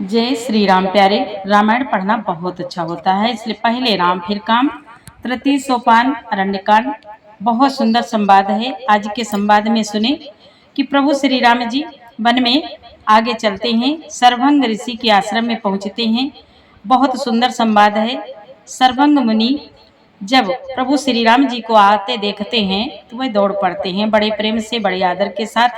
जय श्री राम प्यारे। रामायण पढ़ना बहुत अच्छा होता है, इसलिए पहले राम फिर काम, तृतीय सोपान अरण्यकांड। बहुत सुंदर संवाद है। आज के संवाद में सुने कि प्रभु श्री राम जी वन में आगे चलते हैं, सर्वभंग ऋषि के आश्रम में पहुंचते हैं। बहुत सुंदर संवाद है। सर्वभंग मुनि जब प्रभु श्री राम जी को आते देखते हैं तो वह दौड़ पड़ते हैं, बड़े प्रेम से बड़े आदर के साथ।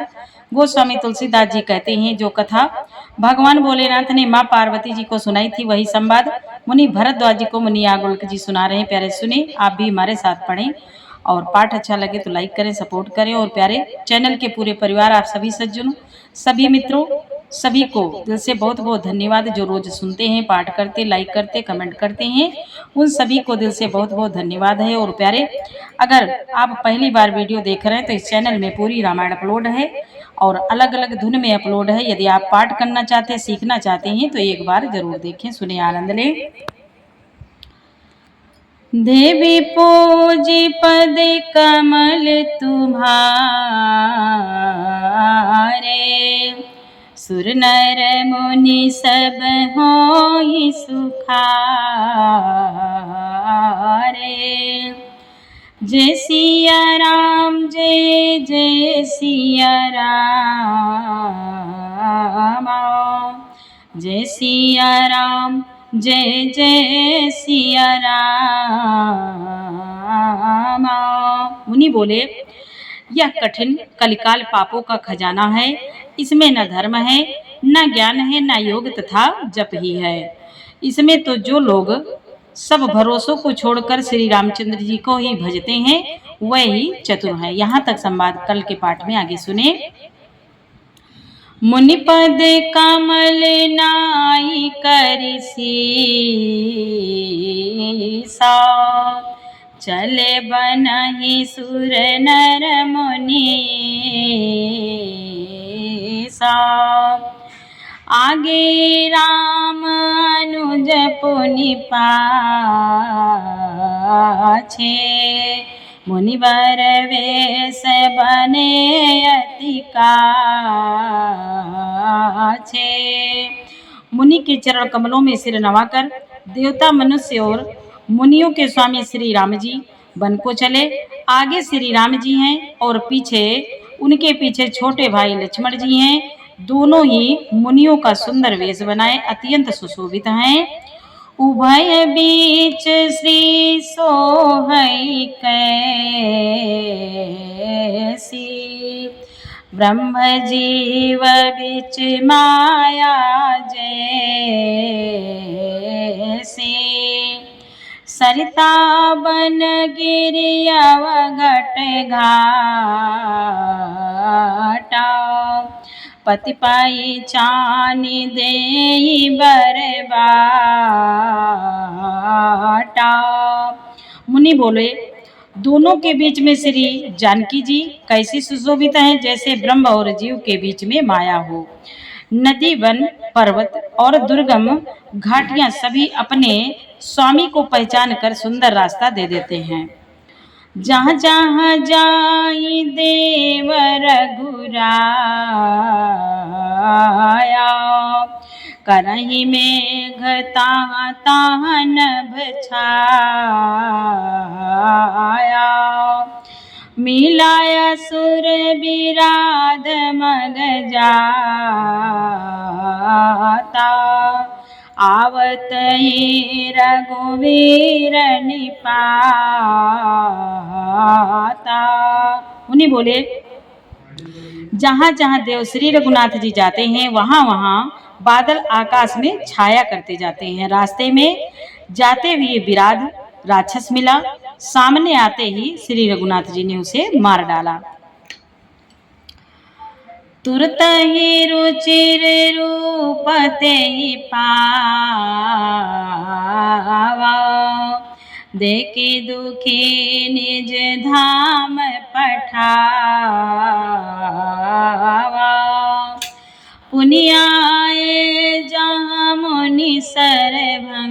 गोस्वामी तुलसीदास जी कहते हैं, जो कथा भगवान भोलेनाथ ने माँ पार्वती जी को सुनाई थी, वही संवाद मुनि भरद्वाज जी को मुनि आगोल्क जी सुना रहे हैं। प्यारे सुने, आप भी हमारे साथ पढ़ें और पाठ अच्छा लगे तो लाइक करें, सपोर्ट करें। और प्यारे चैनल के पूरे परिवार, आप सभी सज्जनों, सभी मित्रों, सभी को दिल से बहुत बहुत धन्यवाद। जो रोज सुनते हैं, पाठ करते, लाइक करते, कमेंट करते हैं, उन सभी को दिल से बहुत बहुत धन्यवाद है। और प्यारे, अगर आप पहली बार वीडियो देख रहे हैं तो इस चैनल में पूरी रामायण अपलोड है और अलग अलग धुन में अपलोड है। यदि आप पाठ करना चाहते हैं, सीखना चाहते हैं तो एक बार जरूर देखें, सुने, आनंद लें। देवी पूजी पद कमल तुम्हारे, सुर नर मुनि सब होई सुखारे। जय सिया राम, जय जय सिया राम, जय सिया राम, जय जय सिया राम। मुनि बोले, यह कठिन कलिकाल पापों का खजाना है। इसमें न धर्म है, न ज्ञान है, न योग तथा जप ही है। इसमें तो जो लोग सब भरोसों को छोड़कर श्री रामचंद्र जी को ही भजते हैं, वह ही चतुर है। यहाँ तक संवाद कल के पाठ में आगे सुने। मुनिपद कमल नाई करिसीसा, चले बनहि सुर नर मुनि सा। आगे राम अनुज पुनि पाछे, मुनिवर वेश बने अति काछे। मुनि के चरण कमलों में सिर नवाकर देवता, मनुष्य और मुनियों के स्वामी श्री राम जी वन को चले। आगे श्री राम जी हैं और पीछे उनके पीछे छोटे भाई लक्ष्मण जी हैं। दोनों ही मुनियों का सुंदर वेश बनाए अत्यंत सुशोभित हैं। उभय बीच श्री सोहई कैसी, ब्रह्म जीव बीच माया जैसी। सरिता बन गिरि अवघट घाटा, पति पाई चानी देई बरबाटा। मुनि बोले, दोनों के बीच में श्री जानकी जी कैसी सुशोभित हैं, जैसे ब्रह्म और जीव के बीच में माया हो। नदी, वन, पर्वत और दुर्गम घाटियां सभी अपने स्वामी को पहचान कर सुंदर रास्ता दे देते हैं। जहाँ जहाँ जाई देव रघुराया, करहि मेघ ताहाँ ताहाँ नभ छाया। मिलाया सुर विराध मग जाता, आवत ही रघुवीर निपाता। मुनि बोले, जहाँ जहाँ देव श्री रघुनाथ जी जाते हैं, वहाँ वहाँ बादल आकाश में छाया करते जाते हैं। रास्ते में जाते हुए विराध राक्षस मिला, सामने आते ही श्री रघुनाथ जी ने उसे मार डाला। तुरत ही रुचिर रूप ते ही पावा, देखे दुखी निज धाम पठावा। पुनि आए जहाँ मुनि सरभंगा,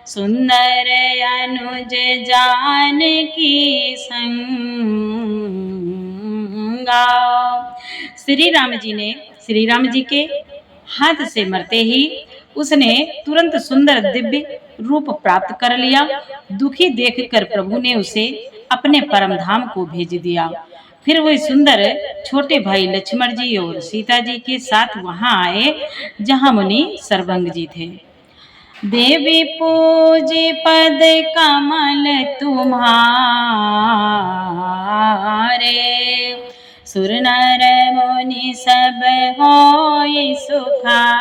सुंदर अनुज जानकी संगा। श्री राम जी ने श्री राम जी के हाथ से मरते ही उसने तुरंत सुंदर दिव्य रूप प्राप्त कर लिया। दुखी देखकर प्रभु ने उसे अपने परम धाम को भेज दिया। फिर वही सुंदर छोटे भाई लक्ष्मण जी और सीता जी के साथ वहां आए जहां मुनि सर्वंग जी थे। देवी पूजी पद कमल तुम्हारे, सुर नर मुनि सब होय सुखारे।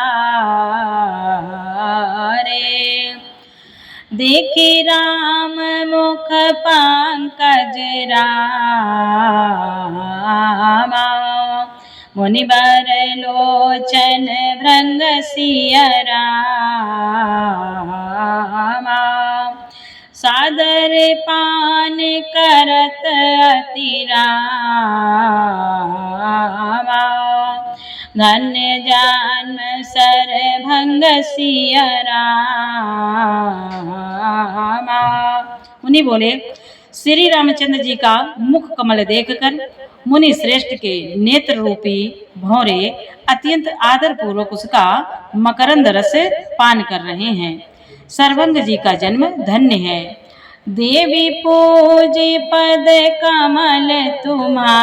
देखी राम मुख पंकज रामा, मुनिवर लोचन भृंग सिय रामा। सादर पान करत अति रामा, धन्य जन्म सर भंग सिय रामा। मुनि बोले, श्री रामचंद्र जी का मुख कमल देखकर मुनि श्रेष्ठ के नेत्र रूपी भौरे अत्यंत आदर पूर्वक उसका मकरंद रस पान कर रहे हैं। सर्वंग जी का जन्म धन्य है। देवी पूजे पद कमल तुम्हारे,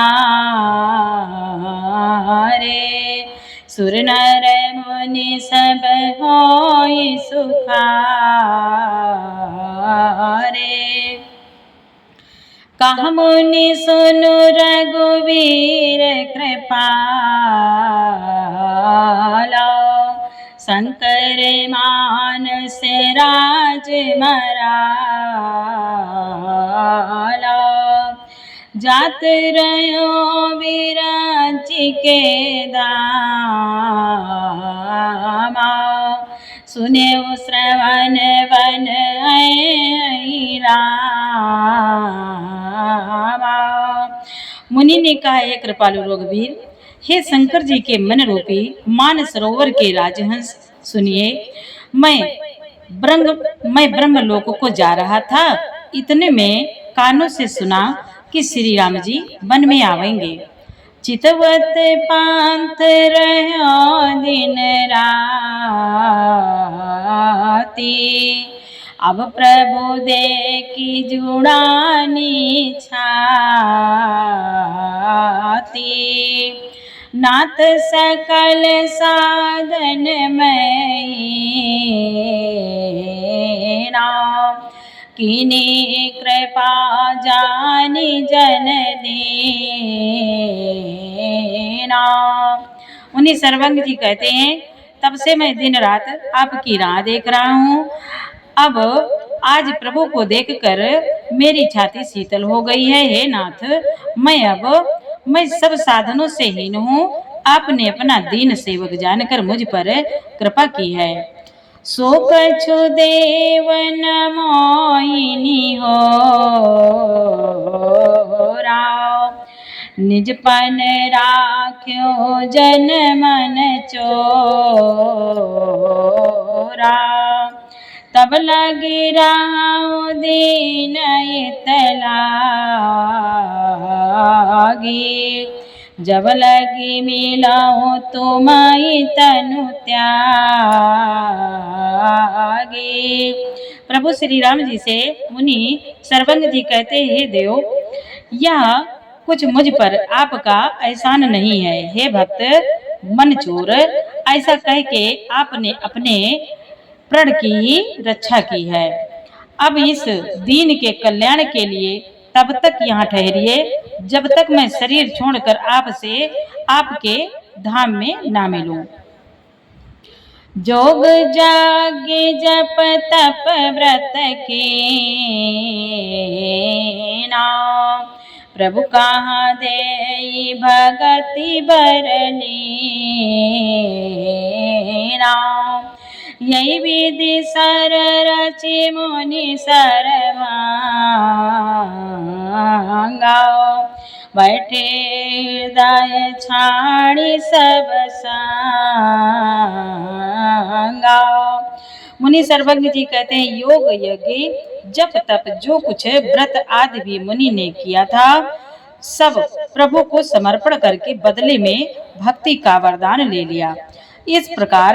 सुर नर मुनि सब होय सुखारे। कह मुनि सुनु रघुवीर कृपाला, शंकर मानस राज मराला। जात रयो विराज के दामा, सुने श्रवण वन रामा। मुनि ने कहा, हे कृपालु रघुवीर, हे शंकर जी के मन रूपी मान सरोवर के राजहंस, सुनिए। मैं ब्रह्मलोक को जा रहा था। इतने में कानों से सुना कि श्री राम जी वन में आवेंगे। चितवत पांत रहो दिन राती, अब प्रभु देखी जुड़ानी छाती। नाथ सकल साधन में नाम, किनी कृपा जानी जन दीना। उन्हीं सर्वंग जी कहते हैं, तब से मैं दिन रात आपकी राह देख रहा हूँ। अब आज प्रभु को देखकर मेरी छाती शीतल हो गई है। हे नाथ, मैं सब साधनों से हीन हूँ। आपने अपना दीन सेवक जानकर मुझ पर कृपा की है। सो कछु देव न मोहिनी हो राव, निजपन राख्यो जन मन चोरा। तब लगी राव दीन इतलागी, जब लगी मिलाओ तुम्हारी तनु त्यागी। प्रभु श्री राम जी से मुनि सर्वंग जी कहते, हे देव, यह कुछ मुझ पर आपका एहसान नहीं है। हे भक्त मन चोर, ऐसा कह के आपने अपने प्रण की ही रक्षा की है। अब इस दीन के कल्याण के लिए तब तक यहाँ ठहरिए, जब तक मैं शरीर छोड़कर आपसे आपके धाम में ना मिलूं। जोग जागे जप तप व्रत के नाम, प्रभु कहाँ दे भगति बरनी नाम। यही विधि सर रचि मुनि सर्वांगा, बैठे हृदय छाड़ी सब संगा। मुनि सर्वज्ञ जी कहते हैं, योग यज्ञ जप तप जो कुछ व्रत आदि भी मुनि ने किया था, सब प्रभु को समर्पण करके बदले में भक्ति का वरदान ले लिया। इस प्रकार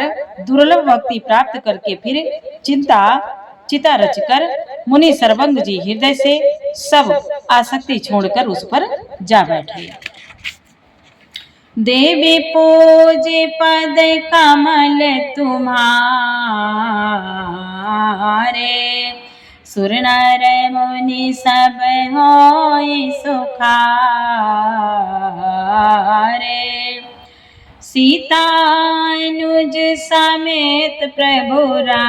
दुर्लभ भक्ति प्राप्त करके फिर चिता रचकर मुनि सर्वंग जी हृदय से सब आसक्ति छोड़कर उस पर जा बैठे। देवी पूजे पद कमल तुम्हारे, सुर नर मुनि सब होय सुखारे। सीता अनुज समेत प्रभु रामा,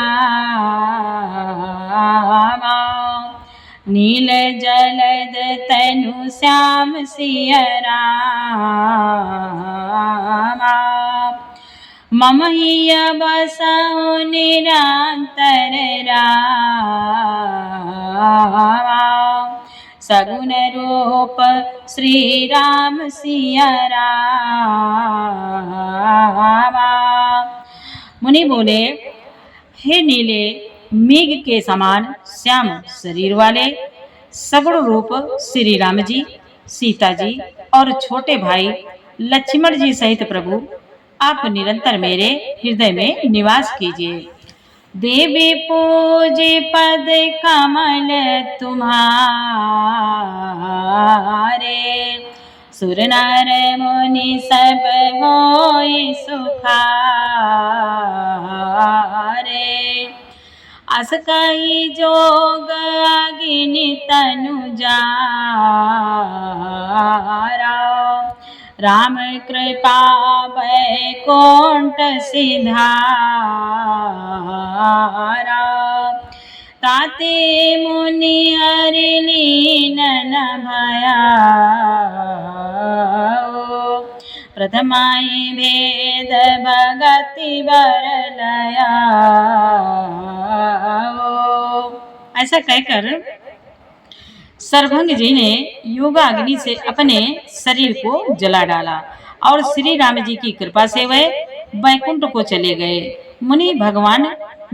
नील जलद तनु श्याम सिय रामा। मम हिय बसहु निरंतर रामा, सगुन रूप श्री राम सिय रामा। मुनि बोले, हे नीले मेघ के समान श्याम शरीर वाले सगुण रूप श्री राम जी, सीता जी और छोटे भाई लक्ष्मण जी सहित प्रभु, आप निरंतर मेरे हृदय में निवास कीजिए। देवी पूजे पद कमल तुम्हारे, सुर नर मुनि सब होय सुखारे। अस कहि जोग अग्नि तनु जारा, राम कृपा वैकुंठ सिधारा। ताते मुनि हरि लीन न भया, प्रथमाई भेद भगति वर लया। ऐसा कहकर सर्वभंग जी ने योगाग्नि से अपने शरीर को जला डाला और श्री राम जी की कृपा से वह वैकुंठ को चले गए। मुनि भगवान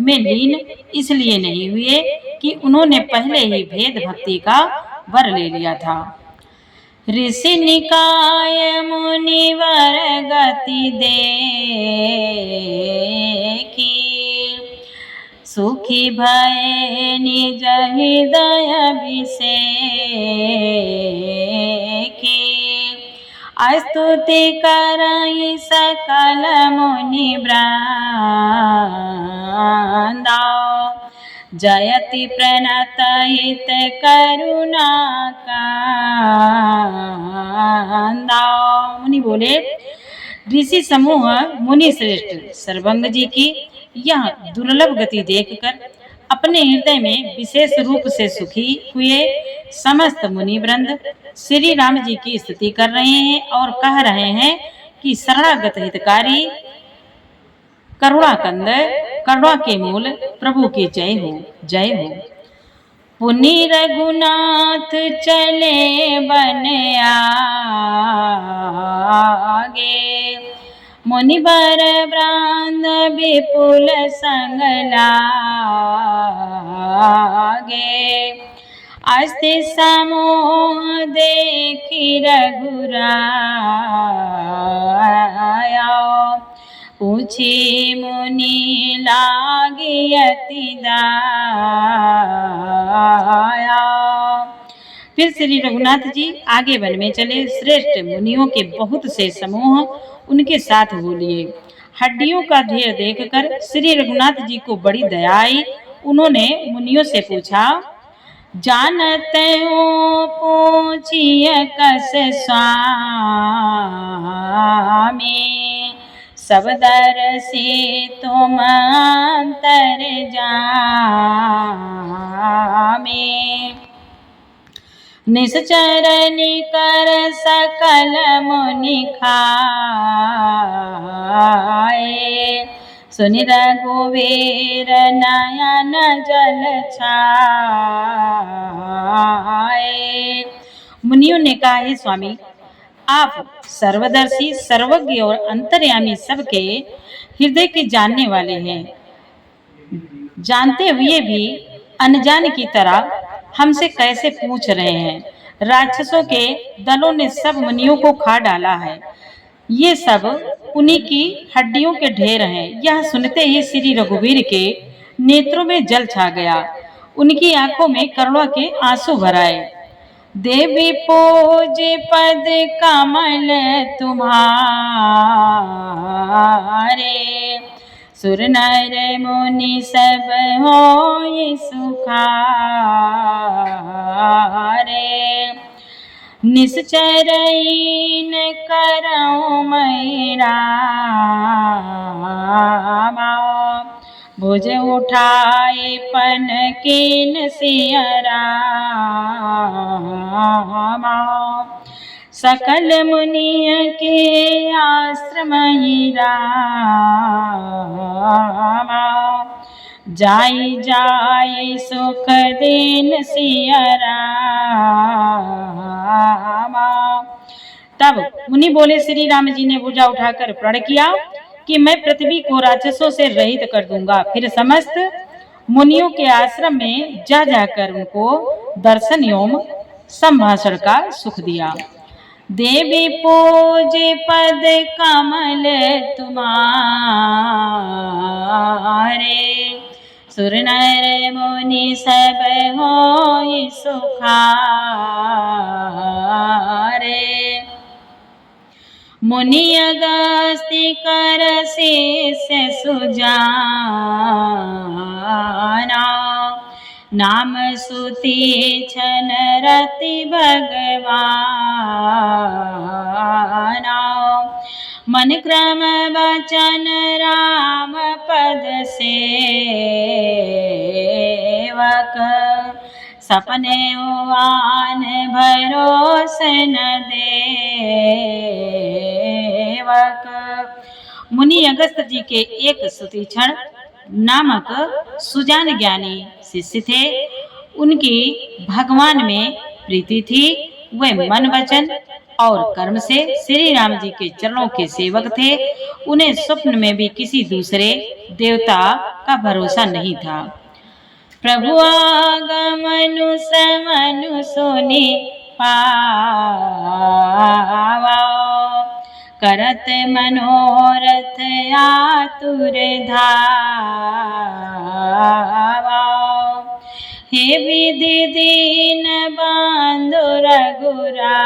में लीन इसलिए नहीं हुए कि उन्होंने पहले ही भेद भक्ति का वर ले लिया था। ऋषि निकाय मुनिवर गति देखी, सुखी भय निज हृदय अभिषेकी। स्तुति करहि सकल मुनि वृंदा, जयति प्रणत हित करुणा कांदा। मुनि बोले, ऋषि समूह मुनि श्रेष्ठ सर्वंग जी की यह दुर्लभ गति देखकर अपने हृदय में विशेष रूप से सुखी हुए समस्त मुनि वृंद श्री राम जी की स्तुति कर रहे हैं और कह रहे हैं कि शरणागत हितकारी करुणा कंद, करुणा के मूल प्रभु की जय हो, जय हो। पुनि रघुनाथ चले बन आगे, मुनिवर वृंद विपुल संग लागे। अस्ति समूह देखी रघुराया, पूछी मुनि लागी अति दाया। फिर श्री रघुनाथ जी आगे वन में चले। श्रेष्ठ मुनियों के बहुत से समूह उनके साथ हो लिए। हड्डियों का ढेर देखकर श्री रघुनाथ जी को बड़ी दया आई। उन्होंने मुनियों से पूछा, जानत हो पूछिए कस स्वामी, सब दर से तुम अंतर जामे। निश्चर निकर सकल मुनि खाए, सुनि रघुवीर नयन जल छाए। मुनियों ने कहा, हे स्वामी, आप सर्वदर्शी, सर्वज्ञ और अंतर्यामी सबके हृदय के जानने वाले हैं। जानते हुए भी अनजान की तरह हमसे कैसे पूछ रहे हैं? राक्षसों के दलों ने सब मुनियों को खा डाला है। ये सब उन्हीं की हड्डियों के ढेर हैं। यह सुनते ही श्री रघुवीर के नेत्रों में जल छा गया। उनकी आंखों में करुणा के आंसू भर आए। देवी पूजे पद कमल तुम्हारे, सुर नर मुनि सब होय सुखारे। निश्चरइन करऊँ मैं रामा, भुज उठाए पन कीन सिय रामा। सकल मुनिय के आश्रम ही रामा, जाई जाई सुख दीन सिय रामा। तब मुनि बोले, श्री राम जी ने भुजा उठाकर प्रण किया कि मैं पृथ्वी को राक्षसों से रहित कर दूंगा। फिर समस्त मुनियों के आश्रम में जा जाकर उनको दर्शन एवं संभाषण का सुख दिया। देवी पूजे पद कमल तुम्हारे, सुर नर मुनि सब होय सुखारे। मुनि अगस्त्य कर शीस सुजाना, नाम सुति छन रति भगवाना। मन क्रम वचन राम पद सेवक, सपने आन भरोसन देवक। मुनि अगस्त जी के एक सुतीक्षण नामक सुजान ज्ञानी शिष्य थे। उनकी भगवान में प्रीति थी। वे मन वचन और कर्म से श्री राम जी के चरणों के सेवक थे। उन्हें स्वप्न में भी किसी दूसरे देवता का भरोसा नहीं था। प्रभु आगमनु समनु सुनि पावा, करत मनोरथ आतुर धावा। हे विधि दीन बंधु रघुराया,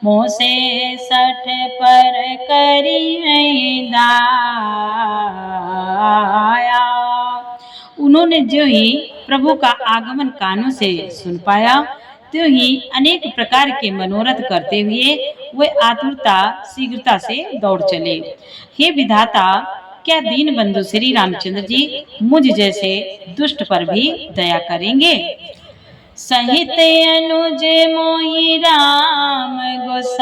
मोसे सठ पर करी दाया। उन्होंने जो ही प्रभु का आगमन कानों से सुन पाया, तो ही अनेक प्रकार के मनोरथ करते हुए वे आतुरता शीघ्रता से दौड़ चले। हे विधाता, क्या दीन बंधु श्री रामचंद्र जी मुझ जैसे दुष्ट पर भी दया करेंगे। सहित अनुज मोहि राम गोसाई,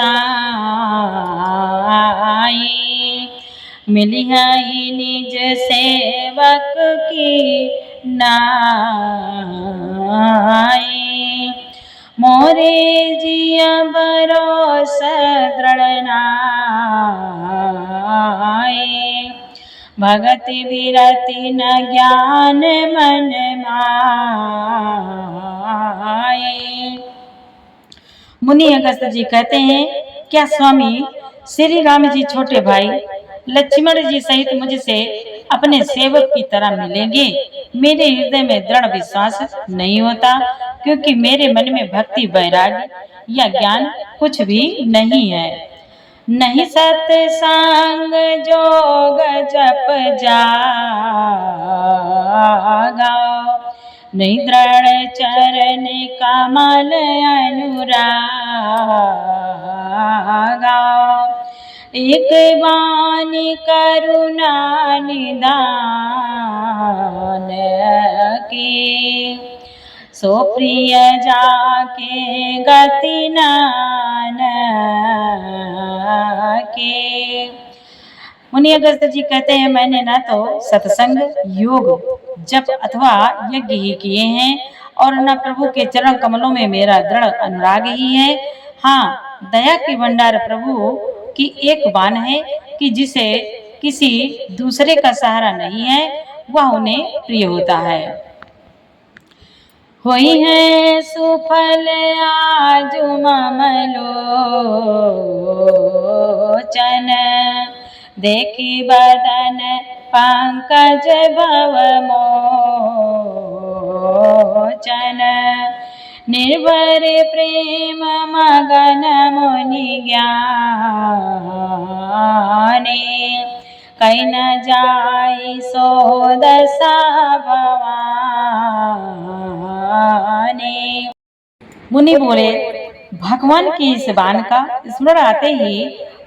मिलिहि निज सेवक की नाई। मोरे जिया भरोस दृढ़ नाई, भगति विरति न ज्ञान मन माई। मुनि अगस्त जी कहते हैं, क्या स्वामी श्री राम जी छोटे भाई लक्ष्मण जी सहित मुझसे अपने सेवक की तरह मिलेंगे। मेरे हृदय में दृढ़ विश्वास नहीं होता, क्योंकि मेरे मन में भक्ति वैराग्य या ज्ञान कुछ भी नहीं है। नहीं सत्संग जोग जप जागा, नहीं दृढ़ चरण कमल अनुरागा। एक बानी करुणा निदान की, सो प्रिय जाके गति नान के। मुनि अगस्त जी कहते हैं, मैंने ना तो सत्संग योग जप अथवा यज्ञ ही किए हैं, और न प्रभु के चरण कमलों में मेरा दृढ़ अनुराग ही है। हाँ, दया के भंडार प्रभु की एक बाण है कि जिसे किसी दूसरे का सहारा नहीं है, वह उन्हें प्रिय होता है। होई है सुफल आजु ममलोचन, देखी बदन पंकज भव मोचन। निर्भर प्रेम मगन मुनि ज्ञानी, कहीं न जाई सो दशा भवानी। मुनि बोले, भगवान की इस बाण का स्मरण आते ही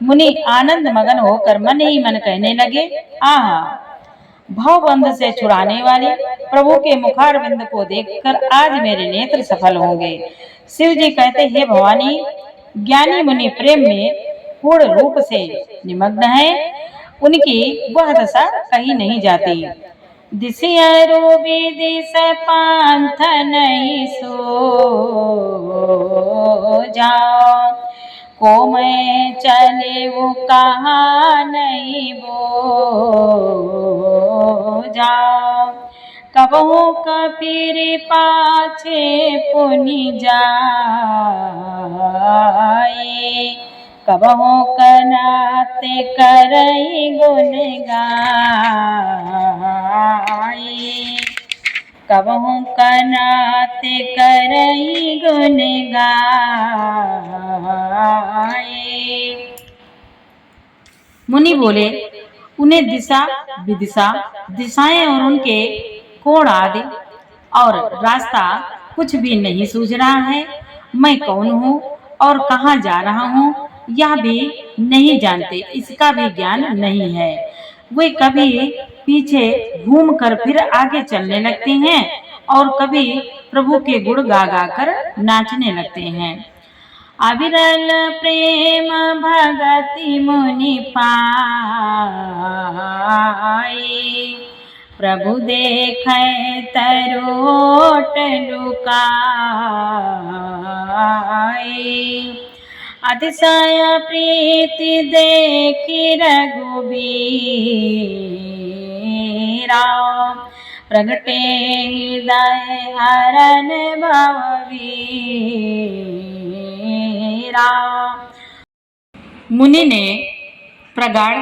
मुनि आनंद मगन होकर मन ही मन कहने लगे, आहा, भवबंध से छुड़ाने वाले प्रभु के मुखारविंद को देखकर आज मेरे नेत्र सफल होंगे। शिव जी कहते, हे भवानी, ज्ञानी मुनि प्रेम में पूर्ण रूप से निमग्न है, उनकी वह दशा कहीं नहीं जाती। दिसियरु विदिश पांथ नहीं सो जाओ, को मैं चले वो कहाँ नहीं बो जाओ। कबहू कबीर पाछे पुनि जाए, कबहू कनाते करई गुण गाए, कबहू कनाते करई गुण गाए। मुनि बोले, उन्हें दिशा विदिशा, दिशाएं और उनके कोण आदि और रास्ता कुछ भी नहीं सूझ रहा है। मैं कौन हूँ और कहाँ जा रहा हूँ यह भी नहीं जानते, इसका भी ज्ञान नहीं है। वे कभी पीछे घूमकर फिर आगे चलने लगते हैं और कभी प्रभु के गुण गा गा कर नाचने लगते हैं। अविरल प्रेम भगति मुनि पाए, प्रभु देखे तरोट लुकाए। अतिशय प्रीति देखी रघुबीरा, प्रगटे हृदय हरन भववीरा। मुनि ने प्रगाढ़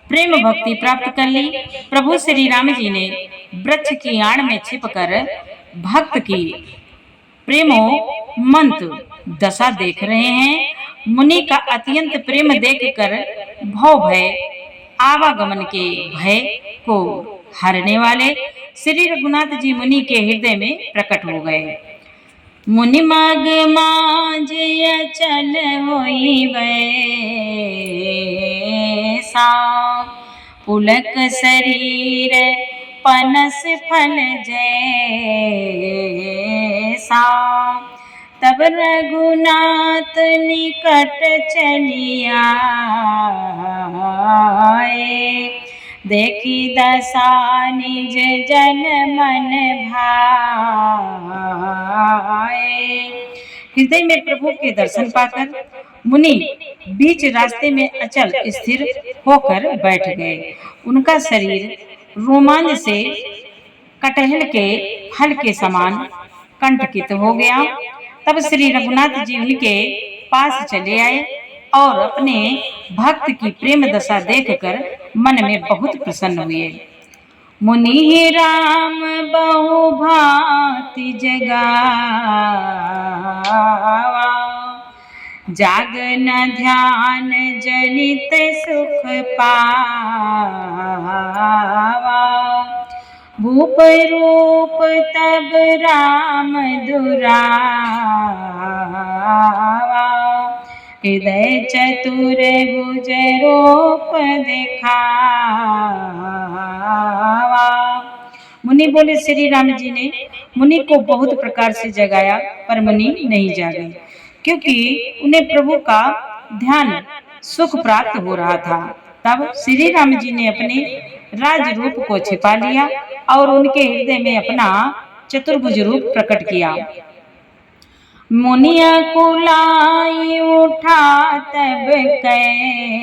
प्रेम भक्ति प्राप्त कर ली। प्रभु श्री राम जी ने वृक्ष की आड़ में छिपकर भक्त की प्रेमो मंत दशा देख रहे हैं। मुनि का अत्यंत प्रेम देखकर भव भय आवागमन के भय को हरने वाले श्री रघुनाथ जी मुनि के हृदय में प्रकट हो गए। मुनि मग मांझ अचल होई वैसा, पुलक शरीर पनस फल जैसा। तब रघुनाथ निकट चलिया देखी दशा निज जन मन भाए। हृदय में प्रभु के दर्शन पाकर मुनि बीच रास्ते में अचल स्थिर होकर बैठ गए। उनका शरीर रोमांच से कटहल के फल के समान कंटकित हो गया। तब श्री रघुनाथ जी उनके पास चले आए और अपने भक्त की प्रेम दशा देखकर मन में बहुत प्रसन्न हुए। मुनि राम बहु भांति जगावा, जागन ध्यान जनित सुख पावा। भूप रूप तब राम दुरावा, हृदय चतुर भुज रूप दिखावा। मुनि बोले, श्री राम जी ने मुनि को बहुत प्रकार से जगाया पर मुनि नहीं जागे, क्योंकि उन्हें प्रभु का ध्यान सुख प्राप्त हो रहा था। तब श्री राम जी ने अपने राज रूप को छिपा लिया और उनके हृदय में अपना चतुर्भुज रूप प्रकट किया। मुनिया कुलाई उठा तब कैसे,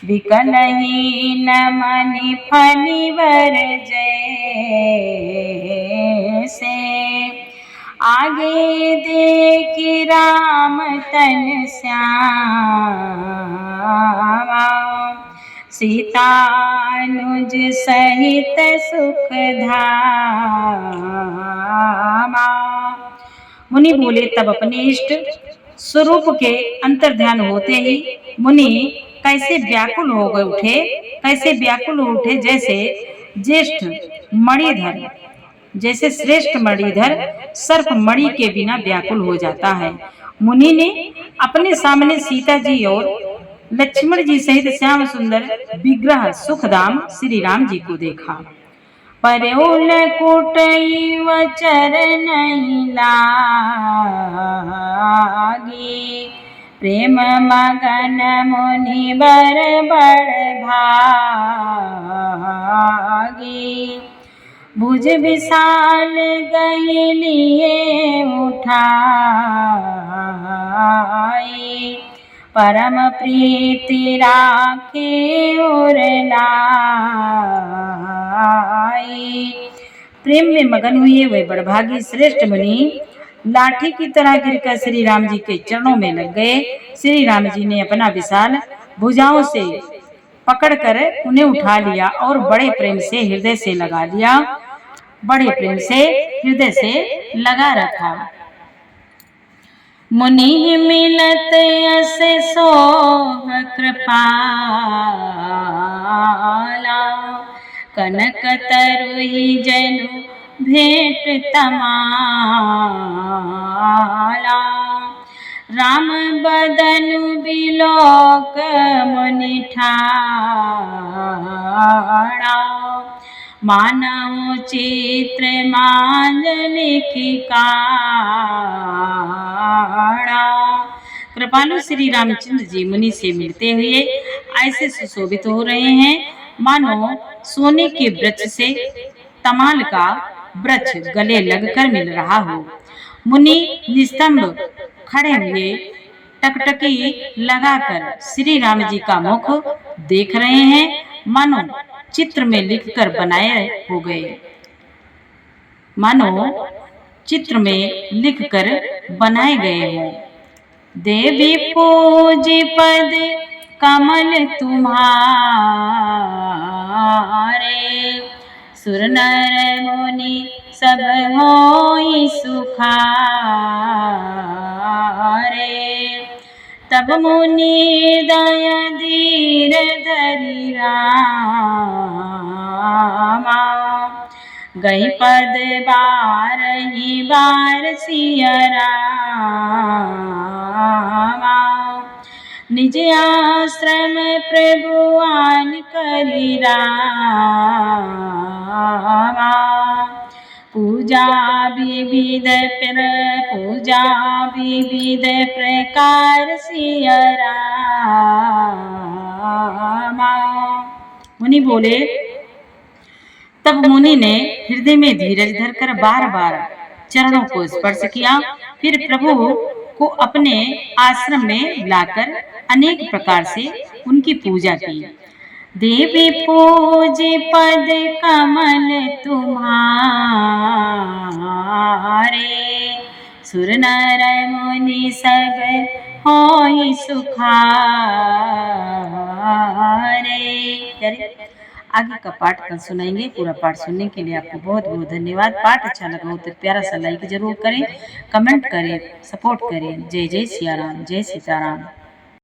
विकलहीन मनि फनिवर जैसे आगे देखी राम तन श्यामा सीतानुज सहित सुख धामा। मुनि बोले तब अपने इष्ट स्वरूप के अंतर्ध्यान होते ही मुनि कैसे व्याकुल हो गए उठे, कैसे व्याकुल उठे जैसे ज्येष्ठ मणिधर, जैसे श्रेष्ठ मणिधर सर्प मणि के बिना व्याकुल हो जाता है। मुनि ने अपने सामने सीता जी और लक्ष्मण जी सहित श्याम सुंदर विग्रह सुखधाम श्री राम जी को देखा। परउल कुटई चरण लागी प्रेम मगन मुनि बर बड़ भागी भुज विशाल गई लिए उठाई परम प्रीति राखे और लाई। प्रेम में मगन हुए वे बड़भागी श्रेष्ठ मुनि लाठी की तरह गिरकर श्री राम जी के चरणों में लग गए। श्री राम जी ने अपना विशाल भुजाओं से पकड़कर उन्हें उठा लिया और बड़े प्रेम से हृदय से लगा लिया, बड़े प्रेम से हृदय से लगा रखा। मुनि मिलत यस सोह कृपाला कनक तरुहि जनु भेंट तमाला राम बदनु बिलोक मुनि ठाड़ा मानव चित्र मांजलिखि काढ़ा। कृपालु श्री रामचंद्र जी मुनि से मिलते हुए ऐसे सुशोभित हो रहे हैं मानो सोने के वृक्ष से तमाल का वृक्ष गले लगकर मिल रहा हो। मुनि निस्तंभ खड़े हुए टकटकी लगाकर श्री राम जी का मुख देख रहे हैं मानो चित्र में लिखकर बनाए हो गए, मानो चित्र में लिखकर बनाए गए हैं। देवी पूज पद कमल तुम्हारे सुर नर मुनि सब होई सुखारे तब मुनि दया धीर धरि रामा गई पद बारहि बार सिय रामा निज आश्रम प्रभुआन करि रामा पूजा विविध प्रकार सिय रामा। मुनि बोले तब मुनि ने हृदय में धीरज धरकर बार बार चरणों को स्पर्श किया, फिर प्रभु को अपने आश्रम में लाकर अनेक प्रकार से उनकी पूजा की। देवी पूज पद कमल तुम्हारे सुर नर मुनि सब होई सुखारे। आगे का पाठ कल सुनाएंगे। पूरा पाठ सुनने के लिए आपको बहुत बहुत धन्यवाद। पाठ अच्छा लगा हो तो प्यारा सा लाइक जरूर करें, कमेंट करें, सपोर्ट करें। जय जय सिया राम, जय सीताराम।